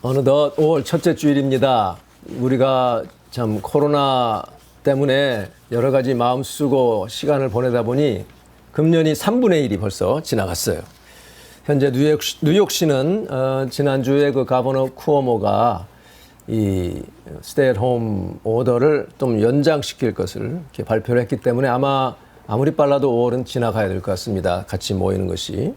어느덧 5월 첫째 주일입니다. 우리가 참 코로나 때문에 여러 가지 마음 쓰고 시간을 보내다 보니 금년이 3분의 1이 벌써 지나갔어요. 현재 뉴욕시는 지난주에 그 가버너 쿠오모가 이 스테이 앳 홈 오더를 좀 연장시킬 것을 이렇게 발표를 했기 때문에 아무리 빨라도 5월은 지나가야 될 것 같습니다. 같이 모이는 것이.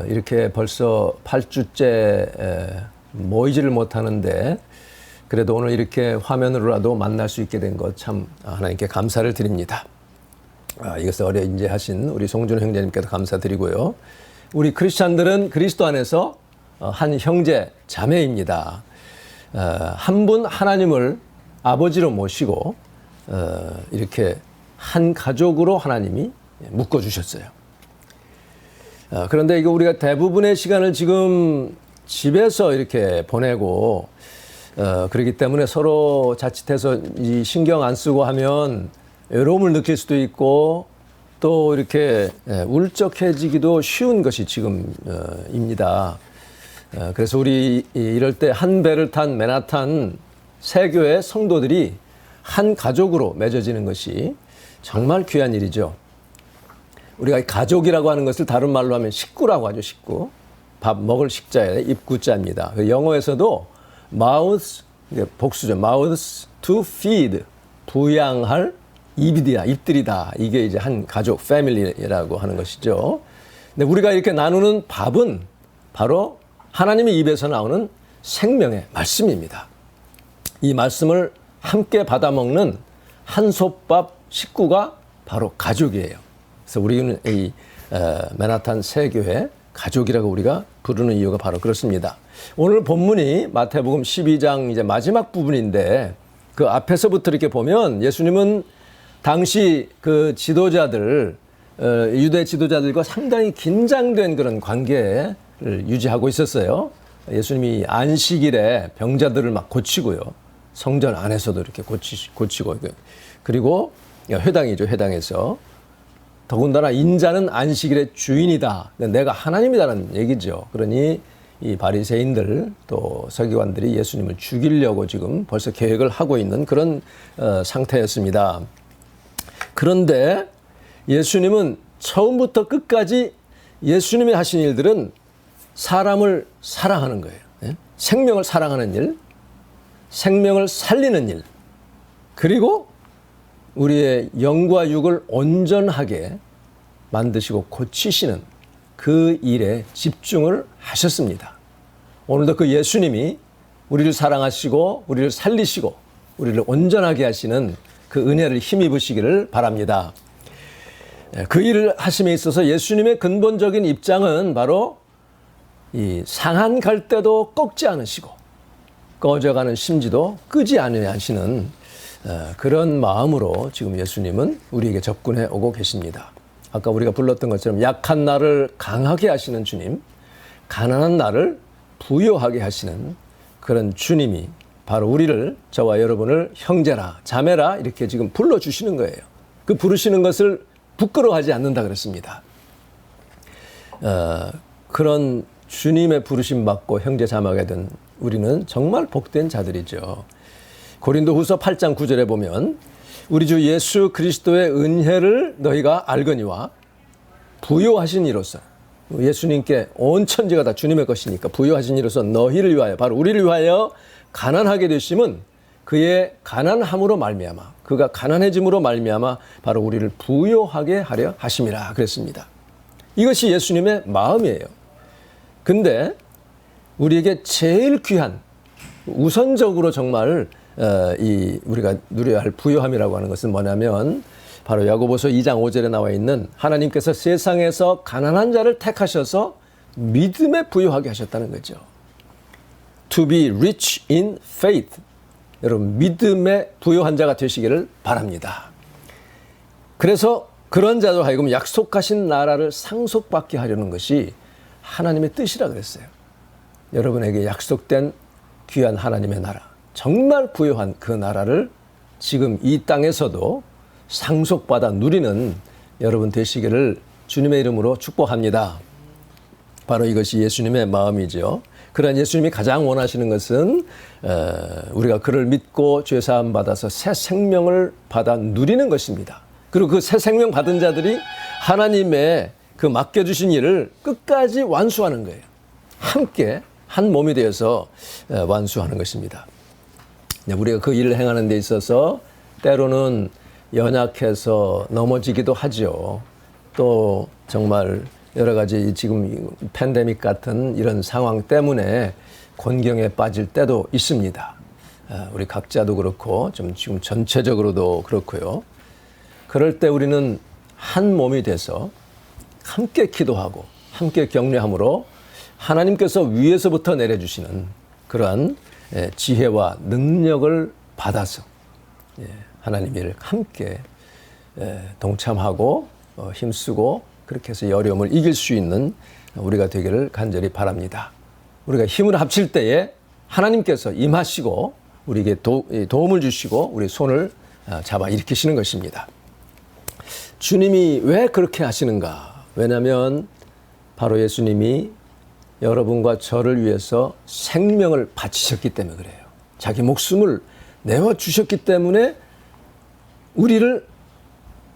이렇게 벌써 8주째 모이지를 못하는데 그래도 오늘 이렇게 화면으로라도 만날 수 있게 된 것 참 하나님께 감사를 드립니다. 이것을 어려 인재하신 우리 송준 형제님께도 감사드리고요. 우리 크리스찬들은 그리스도 안에서 한 형제 자매입니다. 한 분 하나님을 아버지로 모시고 이렇게 한 가족으로 하나님이 묶어주셨어요. 그런데 이거 우리가 대부분의 시간을 지금 집에서 이렇게 보내고 그렇기 때문에 서로 자칫해서 이 신경 안 쓰고 하면 외로움을 느낄 수도 있고 또 이렇게 울적해지기도 쉬운 것이 지금입니다. 그래서 우리 이럴 때 한 배를 탄 맨하탄 세교회 성도들이 한 가족으로 맺어지는 것이 정말 귀한 일이죠. 우리가 가족이라고 하는 것을 다른 말로 하면 식구라고 하죠. 식구. 밥 먹을 식자에 입구자입니다. 영어에서도 mouth, 복수죠. mouths to feed, 부양할 입들이다. 이게 이제 한 가족, family라고 하는 것이죠. 근데 우리가 이렇게 나누는 밥은 바로 하나님의 입에서 나오는 생명의 말씀입니다. 이 말씀을 함께 받아먹는 한솥밥 식구가 바로 가족이에요. 그래서 우리는 이 맨하탄 세교회 가족이라고 우리가 부르는 이유가 바로 그렇습니다. 오늘 본문이 마태복음 12장 이제 마지막 부분인데 그 앞에서부터 이렇게 보면 예수님은 당시 그 지도자들, 유대 지도자들과 상당히 긴장된 그런 관계를 유지하고 있었어요. 예수님이 안식일에 병자들을 막 고치고요. 성전 안에서도 이렇게 고치고 그리고 회당이죠. 회당에서 더군다나 인자는 안식일의 주인이다. 내가 하나님이다라는 얘기죠. 그러니 이 바리새인들 또 서기관들이 예수님을 죽이려고 지금 벌써 계획을 하고 있는 그런 상태였습니다. 그런데 예수님은 처음부터 끝까지 예수님이 하신 일들은 사람을 사랑하는 거예요. 생명을 사랑하는 일, 생명을 살리는 일, 그리고 우리의 영과 육을 온전하게 만드시고 고치시는 그 일에 집중을 하셨습니다. 오늘도 그 예수님이 우리를 사랑하시고 우리를 살리시고 우리를 온전하게 하시는 그 은혜를 힘입으시기를 바랍니다. 그 일을 하심에 있어서 예수님의 근본적인 입장은 바로 이 상한 갈 때도 꺾지 않으시고 꺼져가는 심지도 끄지 않으시는 그런 마음으로 지금 예수님은 우리에게 접근해 오고 계십니다. 아까 우리가 불렀던 것처럼 약한 나를 강하게 하시는 주님, 가난한 나를 부요하게 하시는 그런 주님이 바로 우리를, 저와 여러분을 형제라 자매라 이렇게 지금 불러주시는 거예요. 그 부르시는 것을 부끄러워하지 않는다 그랬습니다. 그런 주님의 부르심 받고 형제 자매가 된 우리는 정말 복된 자들이죠. 고린도후서 8장 9절에 보면 우리 주 예수 그리스도의 은혜를 너희가 알거니와 부요하신 이로써, 예수님께 온 천지가 다 주님의 것이니까 부요하신 이로써 너희를 위하여, 바로 우리를 위하여 가난하게 되심은 그의 가난함으로 말미암아, 그가 가난해짐으로 말미암아 바로 우리를 부요하게 하려 하심이라 그랬습니다. 이것이 예수님의 마음이에요. 근데 우리에게 제일 귀한, 우선적으로 정말 우리가 누려야 할 부요함이라고 하는 것은 뭐냐면 바로 야고보서 2장 5절에 나와 있는 하나님께서 세상에서 가난한 자를 택하셔서 믿음에 부요하게 하셨다는 거죠. To be rich in faith. 여러분, 믿음에 부요한 자가 되시기를 바랍니다. 그래서 그런 자로 하여금 약속하신 나라를 상속받게 하려는 것이 하나님의 뜻이라 그랬어요. 여러분에게 약속된 귀한 하나님의 나라, 정말 부요한 그 나라를 지금 이 땅에서도 상속받아 누리는 여러분 되시기를 주님의 이름으로 축복합니다. 바로 이것이 예수님의 마음이죠. 그러나 예수님이 가장 원하시는 것은 우리가 그를 믿고 죄사함 받아서 새 생명을 받아 누리는 것입니다. 그리고 그 새 생명 받은 자들이 하나님의 그 맡겨주신 일을 끝까지 완수하는 거예요. 함께 한 몸이 되어서 완수하는 것입니다. 우리가 그 일을 행하는 데 있어서 때로는 연약해서 넘어지기도 하죠. 또 정말 여러 가지 지금 팬데믹 같은 이런 상황 때문에 곤경에 빠질 때도 있습니다. 우리 각자도 그렇고 좀 지금 전체적으로도 그렇고요. 그럴 때 우리는 한 몸이 돼서 함께 기도하고 함께 격려함으로 하나님께서 위에서부터 내려주시는 그러한 지혜와 능력을 받아서 하나님 일을 함께 동참하고 힘쓰고 그렇게 해서 이 어려움을 이길 수 있는 우리가 되기를 간절히 바랍니다. 우리가 힘을 합칠 때에 하나님께서 임하시고 우리에게 도움을 주시고 우리 손을 잡아 일으키시는 것입니다. 주님이 왜 그렇게 하시는가? 왜냐하면 바로 예수님이 여러분과 저를 위해서 생명을 바치셨기 때문에 그래요. 자기 목숨을 내어주셨기 때문에 우리를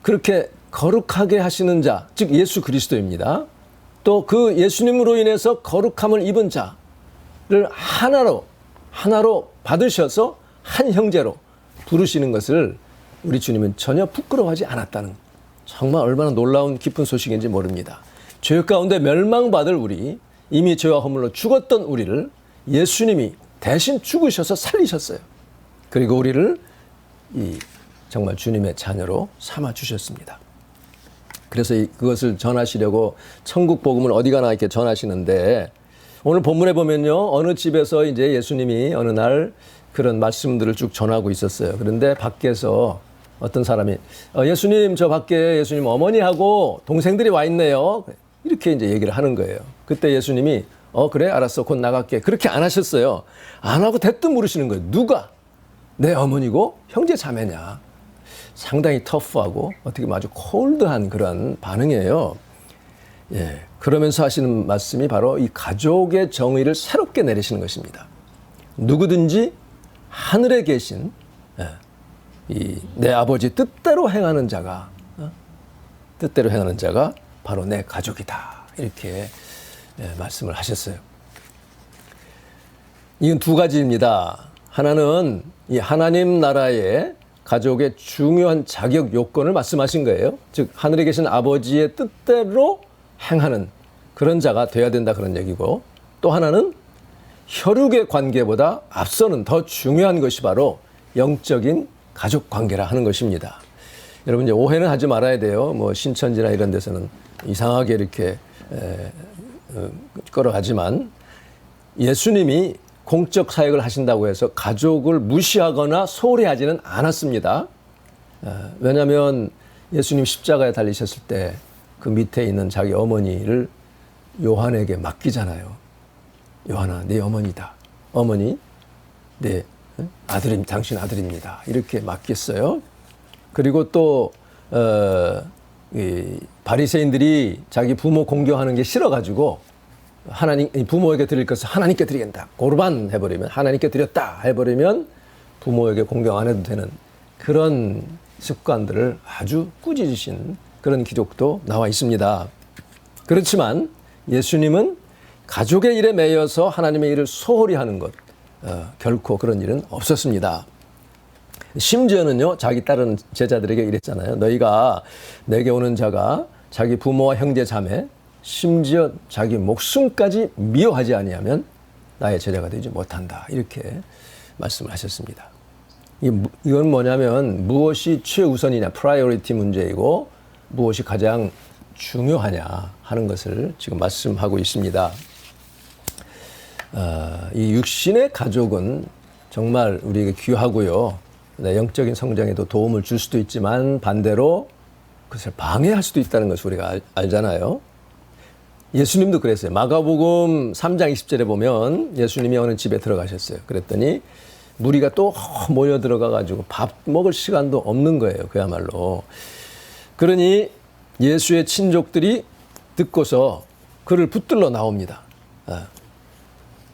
그렇게 거룩하게 하시는 자, 즉 예수 그리스도입니다. 또 그 예수님으로 인해서 거룩함을 입은 자를 하나로 받으셔서 한 형제로 부르시는 것을 우리 주님은 전혀 부끄러워하지 않았다는, 정말 얼마나 놀라운 기쁜 소식인지 모릅니다. 죄 가운데 멸망받을 우리, 이미 죄와 허물로 죽었던 우리를 예수님이 대신 죽으셔서 살리셨어요. 그리고 우리를 정말 주님의 자녀로 삼아 주셨습니다. 그래서 그것을 전하시려고 천국 복음을 어디 가나 이렇게 전하시는데, 오늘 본문에 보면요, 어느 집에서 이제 예수님이 어느 날 그런 말씀들을 쭉 전하고 있었어요. 그런데 밖에서 어떤 사람이 예수님, 저 밖에 예수님 어머니하고 동생들이 와 있네요. 이렇게 이제 얘기를 하는 거예요. 그때 예수님이 그래 알았어 곧 나갈게. 그렇게 안 하셨어요. 안 하고 대뜸 물으시는 거예요. 누가 내 어머니고 형제 자매냐. 상당히 터프하고 어떻게 보면 아주 콜드한 그런 반응이에요. 예, 그러면서 하시는 말씀이 바로 이 가족의 정의를 새롭게 내리시는 것입니다. 누구든지 하늘에 계신 내 아버지 뜻대로 행하는 자가 바로 내 가족이다. 이렇게 말씀을 하셨어요. 이건 두 가지입니다. 하나는 이 하나님 나라의 가족의 중요한 자격 요건을 말씀하신 거예요. 즉 하늘에 계신 아버지의 뜻대로 행하는 그런 자가 되어야 된다 그런 얘기고, 또 하나는 혈육의 관계보다 앞서는 더 중요한 것이 바로 영적인 가족 관계라 하는 것입니다. 여러분 이제 오해는 하지 말아야 돼요. 뭐 신천지나 이런 데서는 이상하게 이렇게 끌어가지만, 예수님이 공적 사역을 하신다고 해서 가족을 무시하거나 소홀히 하지는 않았습니다. 왜냐하면 예수님 십자가에 달리셨을 때 그 밑에 있는 자기 어머니를 요한에게 맡기잖아요. 요한아, 네 어머니다. 어머니, 네 당신 아들입니다. 이렇게 맡겼어요. 그리고 또 바리새인들이 자기 부모 공경하는 게 싫어가지고 하나님 부모에게 드릴 것을 하나님께 드리겠다. 고르반 해버리면, 하나님께 드렸다 해버리면 부모에게 공경 안 해도 되는 그런 습관들을 아주 꾸짖으신 그런 기록도 나와 있습니다. 그렇지만 예수님은 가족의 일에 매여서 하나님의 일을 소홀히 하는 것, 결코 그런 일은 없었습니다. 심지어는요, 자기 다른 제자들에게 이랬잖아요. 너희가 내게 오는 자가 자기 부모와 형제 자매, 심지어 자기 목숨까지 미워하지 아니하면 나의 제자가 되지 못한다. 이렇게 말씀을 하셨습니다. 이건 뭐냐면 무엇이 최우선이냐, 프라이어리티 문제이고 무엇이 가장 중요하냐 하는 것을 지금 말씀하고 있습니다. 이 육신의 가족은 정말 우리에게 귀하고요. 영적인 성장에도 도움을 줄 수도 있지만 반대로 그것을 방해할 수도 있다는 것을 우리가 알잖아요. 예수님도 그랬어요. 마가복음 3장 20절에 보면 예수님이 어느 집에 들어가셨어요. 그랬더니 무리가 또 모여 들어가가지고 밥 먹을 시간도 없는 거예요. 그야말로. 그러니 예수의 친족들이 듣고서 그를 붙들러 나옵니다.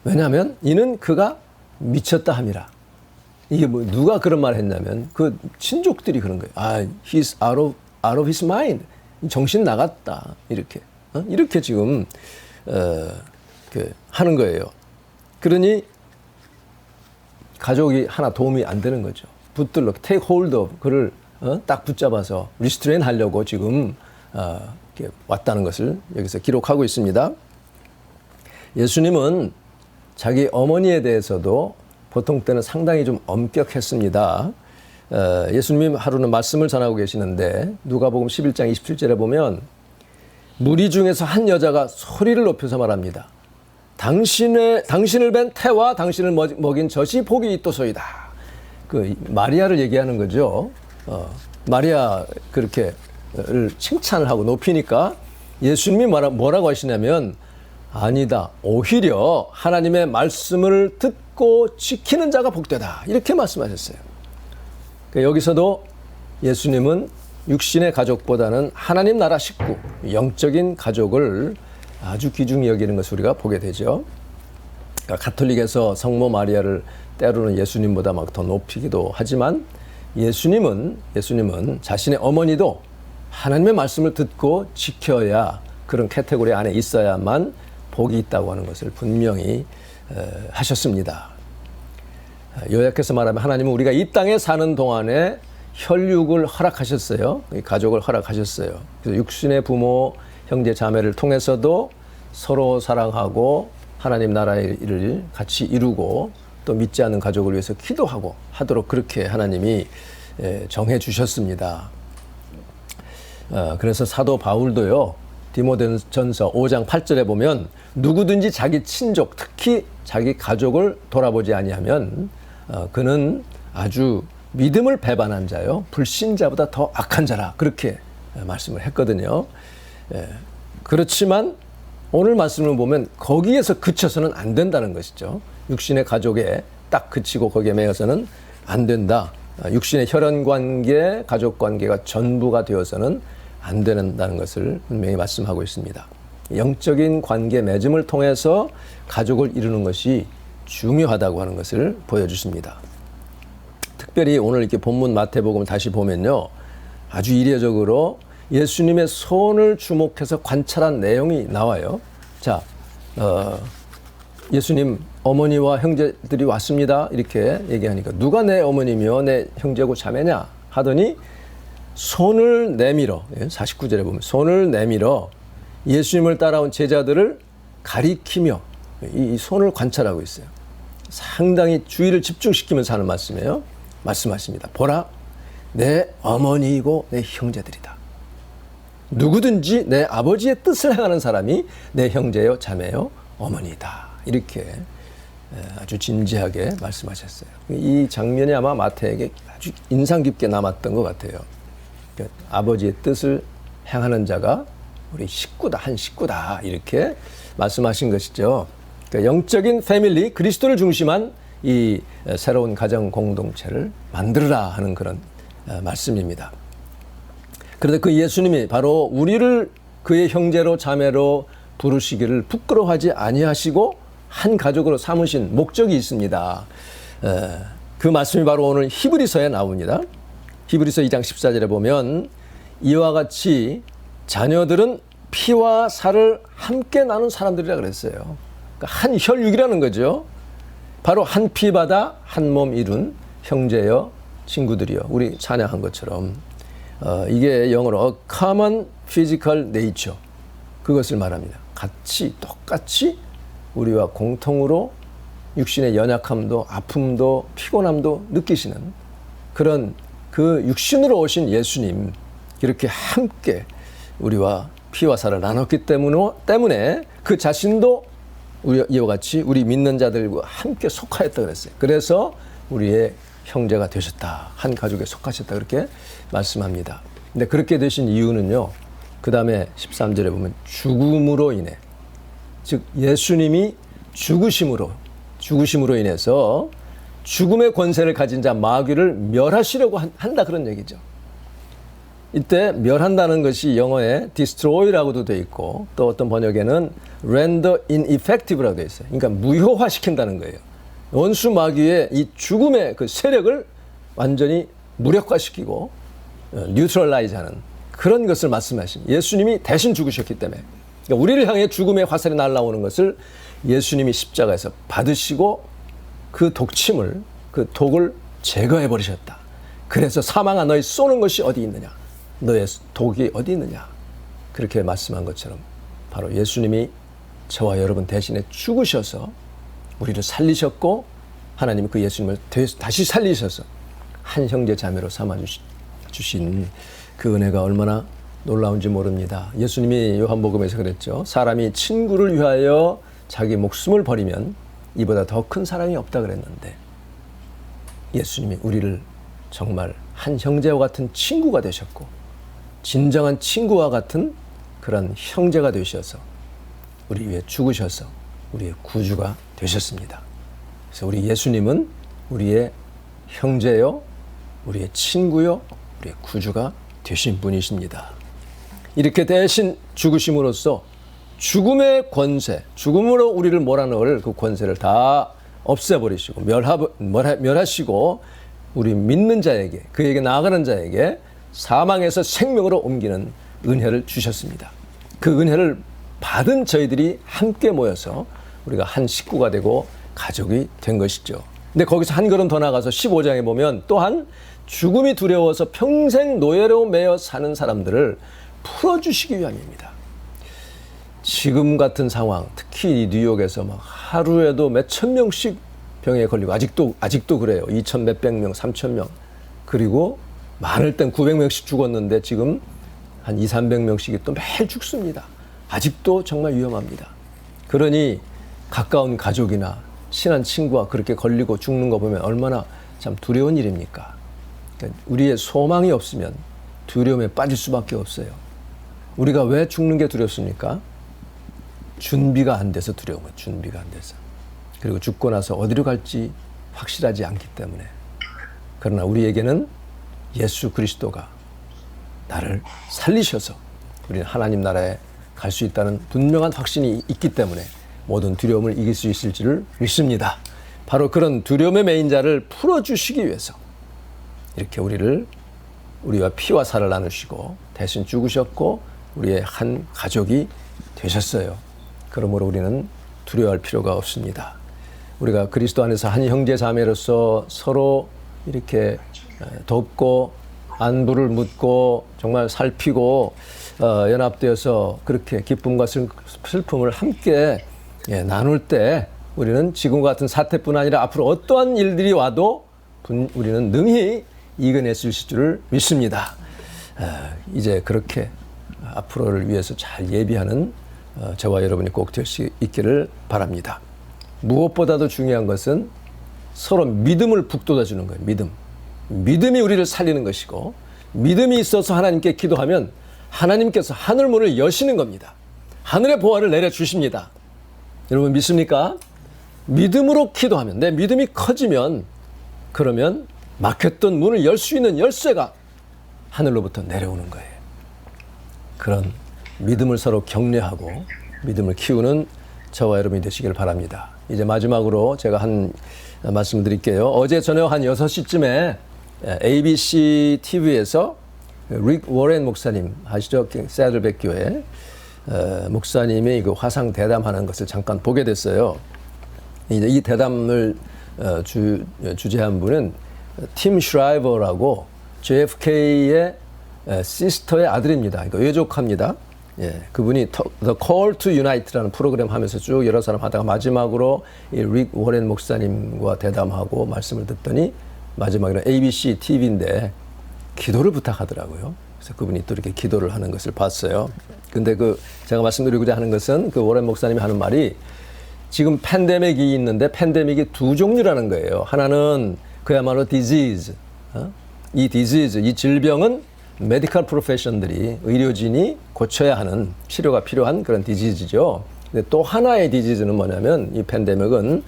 왜냐하면 이는 그가 미쳤다 함이라. 이게 뭐 누가 그런 말을 했냐면 그 친족들이 그런 거예요. he's out of his mind. 정신 나갔다. 이렇게 이렇게 지금 하는 거예요. 그러니 가족이 하나 도움이 안 되는 거죠. 붙들러 take hold of 그를 딱 붙잡아서 리스트레인 하려고 지금 이렇게 왔다는 것을 여기서 기록하고 있습니다. 예수님은 자기 어머니에 대해서도 보통 때는 상당히 좀 엄격했습니다. 예수님이 하루는 말씀을 전하고 계시는데 누가복음 11장 27절에 보면 무리 중에서 한 여자가 소리를 높여서 말합니다. 당신을 뵌 태와 당신을 먹인 젖이 복이 있도소이다. 그 마리아를 얘기하는 거죠. 마리아 그렇게를 칭찬을 하고 높이니까 예수님이 뭐라고 하시냐면 아니다. 오히려 하나님의 말씀을 듣고 지키는 자가 복되다. 이렇게 말씀하셨어요. 그러니까 여기서도 예수님은 육신의 가족보다는 하나님 나라 식구, 영적인 가족을 아주 귀중히 여기는 것을 우리가 보게 되죠. 그러니까 가톨릭에서 성모 마리아를 때로는 예수님보다 막 더 높이기도 하지만 예수님은 자신의 어머니도 하나님의 말씀을 듣고 지켜야 그런 카테고리 안에 있어야만 복이 있다고 하는 것을 분명히 하셨습니다. 요약해서 말하면 하나님은 우리가 이 땅에 사는 동안에 혈육을 허락하셨어요. 가족을 허락하셨어요. 그래서 육신의 부모, 형제, 자매를 통해서도 서로 사랑하고 하나님 나라의 일을 같이 이루고 또 믿지 않는 가족을 위해서 기도하고 하도록 그렇게 하나님이 정해 주셨습니다. 그래서 사도 바울도요. 디모데전서 5장 8절에 보면 누구든지 자기 친족, 특히 자기 가족을 돌아보지 아니하면 그는 아주 믿음을 배반한 자요. 불신자보다 더 악한 자라. 그렇게 말씀을 했거든요. 그렇지만 오늘 말씀을 보면 거기에서 그쳐서는 안 된다는 것이죠. 육신의 가족에 딱 그치고 거기에 매여서는 안 된다. 육신의 혈연관계, 가족관계가 전부가 되어서는 안 된다는 것을 분명히 말씀하고 있습니다. 영적인 관계 맺음을 통해서 가족을 이루는 것이 중요하다고 하는 것을 보여주십니다. 특별히 오늘 이렇게 본문 마태복음을 다시 보면요. 아주 이례적으로 예수님의 손을 주목해서 관찰한 내용이 나와요. 자, 예수님 어머니와 형제들이 왔습니다. 이렇게 얘기하니까 누가 내 어머니며 내 형제고 자매냐 하더니 손을 내밀어 49절에 보면 손을 내밀어 예수님을 따라온 제자들을 가리키며 이 손을 관찰하고 있어요. 상당히 주의를 집중시키면서 하는 말씀이에요. 말씀하십니다. 보라, 내 어머니이고 내 형제들이다. 누구든지 내 아버지의 뜻을 행하는 사람이 내 형제요 자매요 어머니다. 이렇게 아주 진지하게 말씀하셨어요. 이 장면이 아마 마태에게 아주 인상 깊게 남았던 것 같아요. 그러니까 아버지의 뜻을 행하는 자가 우리 식구다, 한 식구다 이렇게 말씀하신 것이죠. 그러니까 영적인 패밀리, 그리스도를 중심한 이 새로운 가정 공동체를 만들어라 하는 그런 말씀입니다. 그런데 그 예수님이 바로 우리를 그의 형제로 자매로 부르시기를 부끄러워하지 아니하시고 한 가족으로 삼으신 목적이 있습니다. 그 말씀이 바로 오늘 히브리서에 나옵니다. 히브리서 2장 14절에 보면 이와 같이 자녀들은 피와 살을 함께 나눈 사람들이라 그랬어요. 그러니까 한 혈육이라는 거죠. 바로 한 피바다 한 몸 이룬 형제여 친구들이여. 우리 찬양한 것처럼 이게 영어로 a common physical nature 그것을 말합니다. 같이 똑같이 우리와 공통으로 육신의 연약함도 아픔도 피곤함도 느끼시는 그런 그 육신으로 오신 예수님 이렇게 함께 우리와 피와 살을 나눴기 때문에 그 자신도 이와 같이 우리 믿는 자들과 함께 속하였다 그랬어요. 그래서 우리의 형제가 되셨다. 한 가족에 속하셨다. 그렇게 말씀합니다. 근데 그렇게 되신 이유는요. 그 다음에 13절에 보면 죽음으로 인해 즉 예수님이 죽으심으로 인해서 죽음의 권세를 가진 자 마귀를 멸하시려고 한다 그런 얘기죠. 이때 멸한다는 것이 영어에 destroy라고도 돼 있고 또 어떤 번역에는 render ineffective라고 돼 있어요. 그러니까 무효화시킨다는 거예요. 원수 마귀의 이 죽음의 그 세력을 완전히 무력화시키고 뉴트럴라이즈하는 그런 것을 말씀하신 예수님이 대신 죽으셨기 때문에 그러니까 우리를 향해 죽음의 화살이 날아오는 것을 예수님이 십자가에서 받으시고 그 독침을 그 독을 제거해 버리셨다. 그래서 사망아 너희 쏘는 것이 어디 있느냐? 너의 독이 어디 있느냐? 그렇게 말씀한 것처럼 바로 예수님이 저와 여러분 대신에 죽으셔서 우리를 살리셨고 하나님이 그 예수님을 다시 살리셔서 한 형제 자매로 삼아 주신 그 은혜가 얼마나 놀라운지 모릅니다. 예수님이 요한복음에서 그랬죠. 사람이 친구를 위하여 자기 목숨을 버리면 이보다 더 큰 사랑이 없다 그랬는데 예수님이 우리를 정말 한 형제와 같은 친구가 되셨고 진정한 친구와 같은 그런 형제가 되셔서 우리 위해 죽으셔서 우리의 구주가 되셨습니다. 그래서 우리 예수님은 우리의 형제요, 우리의 친구요, 우리의 구주가 되신 분이십니다. 이렇게 대신 죽으심으로써 죽음의 권세, 죽음으로 우리를 몰아넣을 그 권세를 다 없애버리시고 멸하시고 우리 믿는 자에게 그에게 나아가는 자에게 사망에서 생명으로 옮기는 은혜를 주셨습니다. 그 은혜를 받은 저희들이 함께 모여서 우리가 한 식구가 되고 가족이 된 것이죠. 근데 거기서 한 걸음 더 나가서 15장에 보면 또한 죽음이 두려워서 평생 노예로 매여 사는 사람들을 풀어주시기 위함입니다. 지금 같은 상황, 특히 뉴욕에서 막 하루에도 몇천 명씩 병에 걸리고 아직도 그래요. 2천 몇백 명, 3천 명. 그리고 많을 땐 900명씩 죽었는데 지금 한 2, 300명씩이 또 매일 죽습니다. 아직도 정말 위험합니다. 그러니 가까운 가족이나 친한 친구와 그렇게 걸리고 죽는 거 보면 얼마나 참 두려운 일입니까? 그러니까 우리의 소망이 없으면 두려움에 빠질 수밖에 없어요. 우리가 왜 죽는 게 두렵습니까? 준비가 안 돼서 두려운 거예요. 준비가 안 돼서. 그리고 죽고 나서 어디로 갈지 확실하지 않기 때문에. 그러나 우리에게는 예수 그리스도가 나를 살리셔서 우리는 하나님 나라에 갈 수 있다는 분명한 확신이 있기 때문에 모든 두려움을 이길 수 있을지를 믿습니다. 바로 그런 두려움의 메인 자를 풀어주시기 위해서 이렇게 우리와 피와 살을 나누시고 대신 죽으셨고 우리의 한 가족이 되셨어요. 그러므로 우리는 두려워할 필요가 없습니다. 우리가 그리스도 안에서 한 형제 자매로서 서로 이렇게 돕고 안부를 묻고 정말 살피고 연합되어서 그렇게 기쁨과 슬픔을 함께 나눌 때 우리는 지금과 같은 사태뿐 아니라 앞으로 어떠한 일들이 와도 우리는 능히 이겨낼 수 있을 줄을 믿습니다. 이제 그렇게 앞으로를 위해서 잘 예비하는 저와 여러분이 꼭 될 수 있기를 바랍니다. 무엇보다도 중요한 것은 서로 믿음을 북돋아주는 거예요. 믿음이 우리를 살리는 것이고 믿음이 있어서 하나님께 기도하면 하나님께서 하늘문을 여시는 겁니다. 하늘의 보화를 내려주십니다. 여러분 믿습니까? 믿음으로 기도하면 내 믿음이 커지면 그러면 막혔던 문을 열 수 있는 열쇠가 하늘로부터 내려오는 거예요. 그런 믿음을 서로 격려하고 믿음을 키우는 저와 여러분이 되시길 바랍니다. 이제 마지막으로 제가 한 말씀 드릴게요. 어제 저녁 한 6시쯤에 ABC TV에서 릭 워렌 목사님 아시죠? 새들백 교회 목사님이 그 화상 대담하는 것을 잠깐 보게 됐어요. 이제 이 대담을 주재한 분은 팀 슈라이버라고 JFK의 시스터의 아들입니다. 그러니까 외족합니다. 그분이 The Call to Unite라는 프로그램 하면서 쭉 여러 사람 하다가 마지막으로 이 릭 워렌 목사님과 대담하고 말씀을 듣더니 마지막에는 ABC TV인데 기도를 부탁하더라고요. 그래서 그분이 또 이렇게 기도를 하는 것을 봤어요. 근데 제가 말씀드리고자 하는 것은 그 워렌 목사님이 하는 말이 지금 팬데믹이 있는데 팬데믹이 두 종류라는 거예요. 하나는 그야말로 disease. 이 disease, 이 질병은 메디컬 프로페셔널들이 의료진이 고쳐야 하는 치료가 필요한 그런 디지즈죠. 근데 또 하나의 디지즈는 뭐냐면 이 팬데믹은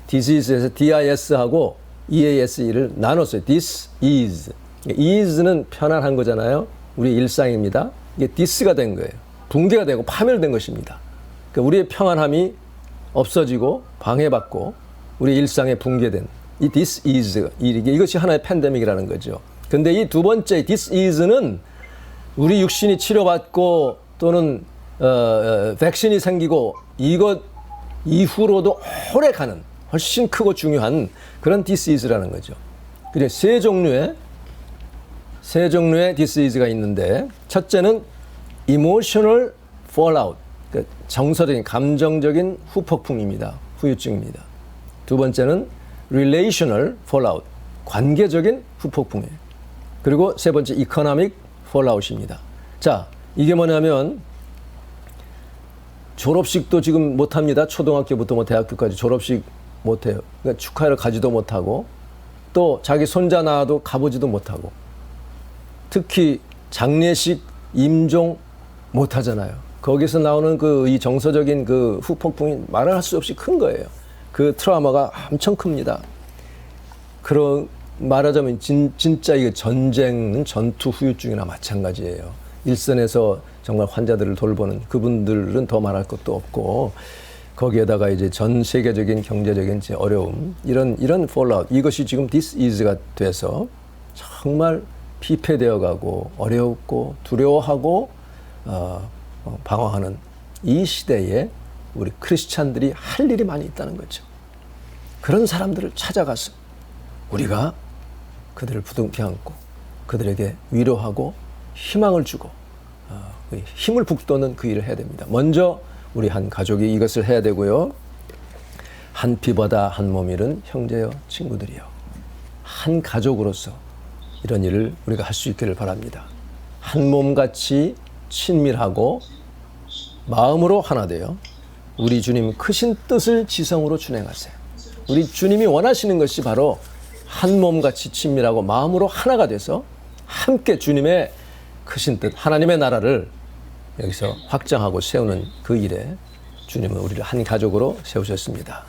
디지즈에서 DIS하고 EASE를 나눴어요. This is. is는 편안한 거잖아요. 우리 일상입니다. 이게 디스가 된 거예요. 붕괴가 되고 파멸된 것입니다. 그러니까 우리의 평안함이 없어지고 방해받고 우리 일상에 붕괴된 이 this is, 이것이 하나의 팬데믹이라는 거죠. 근데 이 두 번째 this is는 우리 육신이 치료받고 또는 백신이 생기고 이것 이후로도 오래 가는 훨씬 크고 중요한 그런 this is라는 거죠. 그래서 세 종류의 this is가 있는데, 첫째는 emotional fallout, 그러니까 정서적인 감정적인 후폭풍입니다. 후유증입니다. 두 번째는 relational fallout, 관계적인 후폭풍이에요. 그리고 세 번째 economic fallout입니다. 자, 이게 뭐냐면 졸업식도 지금 못합니다. 초등학교부터 뭐 대학교까지 졸업식 못해요. 그러니까 축하를 가지도 못하고 또 자기 손자 낳아도 가보지도 못하고, 특히 장례식, 임종 못하잖아요. 거기서 나오는 이 정서적인 그 후폭풍이 말을 할 수 없이 큰 거예요. 그 트라우마가 엄청 큽니다. 그런 말하자면 진짜 이게 전쟁은 전투 후유증이나 마찬가지예요. 일선에서 정말 환자들을 돌보는 그분들은 더 말할 것도 없고, 거기에다가 이제 전 세계적인 경제적인 어려움, 이런 폴라웃, 이것이 지금 this is가 돼서 정말 피폐되어 가고 어렵고 두려워하고 방황하는 이 시대에 우리 크리스찬들이 할 일이 많이 있다는 거죠. 그런 사람들을 찾아가서 우리가 그들을 부둥켜 안고 그들에게 위로하고 희망을 주고 힘을 북돋는 그 일을 해야 됩니다. 먼저 우리 한 가족이 이것을 해야 되고요. 한 피보다 한 몸이른 형제여 친구들이여, 한 가족으로서 이런 일을 우리가 할 수 있기를 바랍니다. 한 몸같이 친밀하고 마음으로 하나 되어 우리 주님 크신 뜻을 지성으로 준행하세요. 우리 주님이 원하시는 것이 바로 한 몸같이 친밀하고 마음으로 하나가 돼서 함께 주님의 크신 뜻, 하나님의 나라를 여기서 확장하고 세우는 그 일에 주님은 우리를 한 가족으로 세우셨습니다.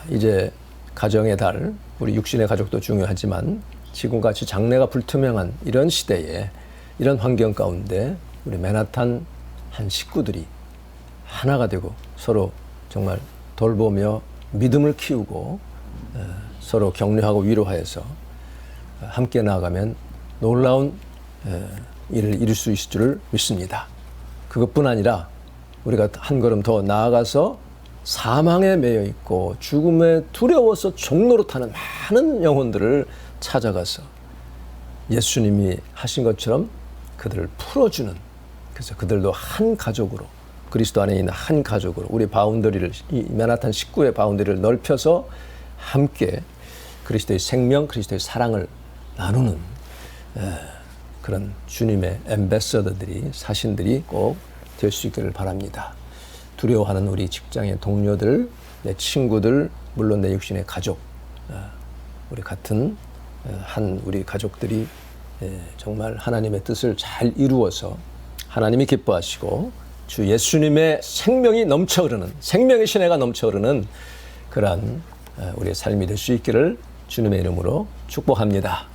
이제 가정의 달, 우리 육신의 가족도 중요하지만 지금같이 장래가 불투명한 이런 시대에, 이런 환경 가운데 우리 맨하탄 한 식구들이 하나가 되고 서로 정말 돌보며 믿음을 키우고 서로 격려하고 위로하여서 함께 나아가면 놀라운 일을 이룰 수 있을 줄을 믿습니다. 그것뿐 아니라 우리가 한 걸음 더 나아가서 사망에 매여 있고 죽음에 두려워서 종노릇하는 많은 영혼들을 찾아가서 예수님이 하신 것처럼 그들을 풀어주는, 그래서 그들도 한 가족으로, 그리스도 안에 있는 한 가족으로 우리 바운더리를, 이 맨하탄 식구의 바운더리를 넓혀서 함께 그리스도의 생명, 그리스도의 사랑을 나누는 그런 주님의 앰베서더들이, 사신들이 꼭 될 수 있기를 바랍니다. 두려워하는 우리 직장의 동료들, 내 친구들, 물론 내 육신의 가족, 우리 같은 한 우리 가족들이 정말 하나님의 뜻을 잘 이루어서 하나님이 기뻐하시고 주 예수님의 생명이 넘쳐 흐르는, 생명의 시내가 넘쳐 흐르는 그러한 우리의 삶이 될 수 있기를 주님의 이름으로 축복합니다.